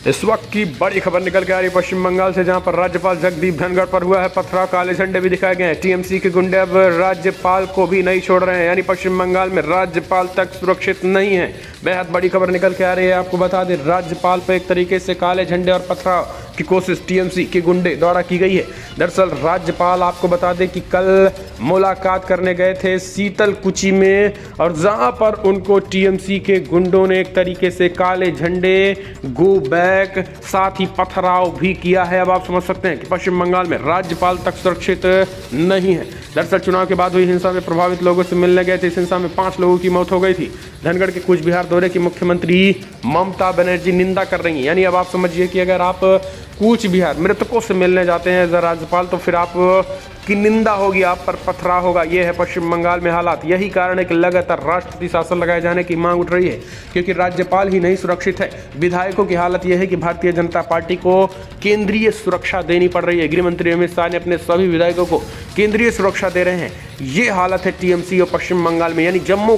इस वक्त की बड़ी खबर निकल के आ रही है पश्चिम बंगाल से, जहां पर राज्यपाल जगदीप धनखड़ पर हुआ है पथराव। काले झंडे भी दिखाए गए हैं। टीएमसी के गुंडे अब राज्यपाल को भी नहीं छोड़ रहे हैं, यानी पश्चिम बंगाल में राज्यपाल तक सुरक्षित नहीं है। बेहद बड़ी खबर निकल के आ रही है। आपको बता दें, राज्यपाल पर एक तरीके से काले झंडे और पथराव की कोशिश टीएमसी के गुंडे द्वारा की गई है। दरअसल राज्यपाल, आपको बता दें कि कल मुलाकात करने गए थे शीतलकुची में, और जहां पर उनको टीएमसी के गुंडों ने एक तरीके से काले झंडे, गो बैक, साथ ही पथराव भी किया है। अब आप समझ सकते हैं कि पश्चिम बंगाल में राज्यपाल तक सुरक्षित नहीं है। दरअसल चुनाव के बाद हुई हिंसा में प्रभावित लोगों से मिलने गए थे। इस हिंसा में 5 लोगों की मौत हो गई थी। धनखड़ के कूच बिहार दौरे की मुख्यमंत्री ममता बनर्जी निंदा कर रही हैं। यानी अब आप समझिए कि अगर आप कूच बिहार मृतकों से मिलने जाते हैं एज राज्यपाल, तो फिर आप की निंदा होगी, आप पर पथराव होगा। ये है पश्चिम बंगाल में हालात। यही कारण है कि लगातार राष्ट्रपति शासन लगाए जाने की मांग उठ रही है, क्योंकि राज्यपाल ही नहीं सुरक्षित है। विधायकों की हालत यह है कि भारतीय जनता पार्टी को केंद्रीय सुरक्षा देनी पड़ रही है। गृह मंत्री अमित शाह ने अपने सभी विधायकों को केंद्रीय सुरक्षा दे रहे हैं। ये हालत है टीएमसी और पश्चिम बंगाल में, यानी जम्मू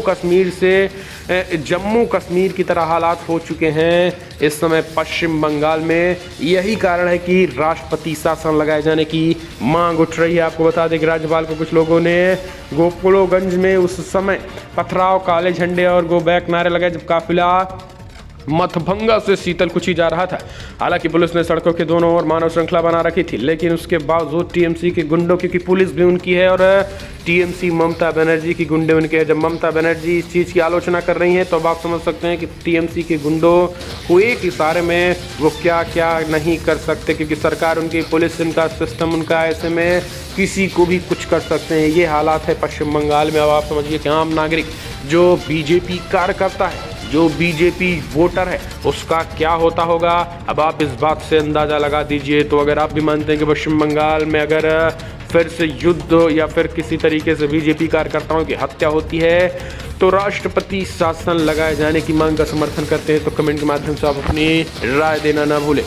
कश्मीर की तरह हालात हो चुके हैं इस समय पश्चिम बंगाल में। यही कारण है कि राष्ट्रपति शासन लगाए जाने की मांग उठ रही है। आपको बता दें कि राज्यपाल को कुछ लोगों ने गोकुलगंज में उस समय पथराव, काले झंडे और गो बैक नारे लगाए जब काफिला मथभंगा से शीतलकुची जा रहा था। हालांकि पुलिस ने सड़कों के दोनों ओर मानव श्रृंखला बना रखी थी, लेकिन उसके बावजूद टीएमसी के गुंडों, क्योंकि पुलिस भी उनकी है और टीएमसी ममता बनर्जी की गुंडे उनके हैं। जब ममता बनर्जी इस चीज़ की आलोचना कर रही हैं, तो अब आप समझ सकते हैं कि टीएमसी के गुंडों को एक इशारे में वो क्या क्या नहीं कर सकते, क्योंकि सरकार उनकी, पुलिस उनका, सिस्टम उनका, ऐसे में किसी को भी कुछ कर सकते हैं। ये हालात है पश्चिम बंगाल में। अब आप समझिए कि आम नागरिक जो बीजेपी कार्यकर्ता है, जो बीजेपी वोटर है, उसका क्या होता होगा। अब आप इस बात से अंदाजा लगा दीजिए। तो अगर आप भी मानते हैं कि पश्चिम बंगाल में अगर फिर से युद्ध या फिर किसी तरीके से बीजेपी कार्यकर्ताओं की हत्या होती है, तो राष्ट्रपति शासन लगाए जाने की मांग का समर्थन करते हैं, तो कमेंट के माध्यम से आप अपनी राय देना ना भूलें।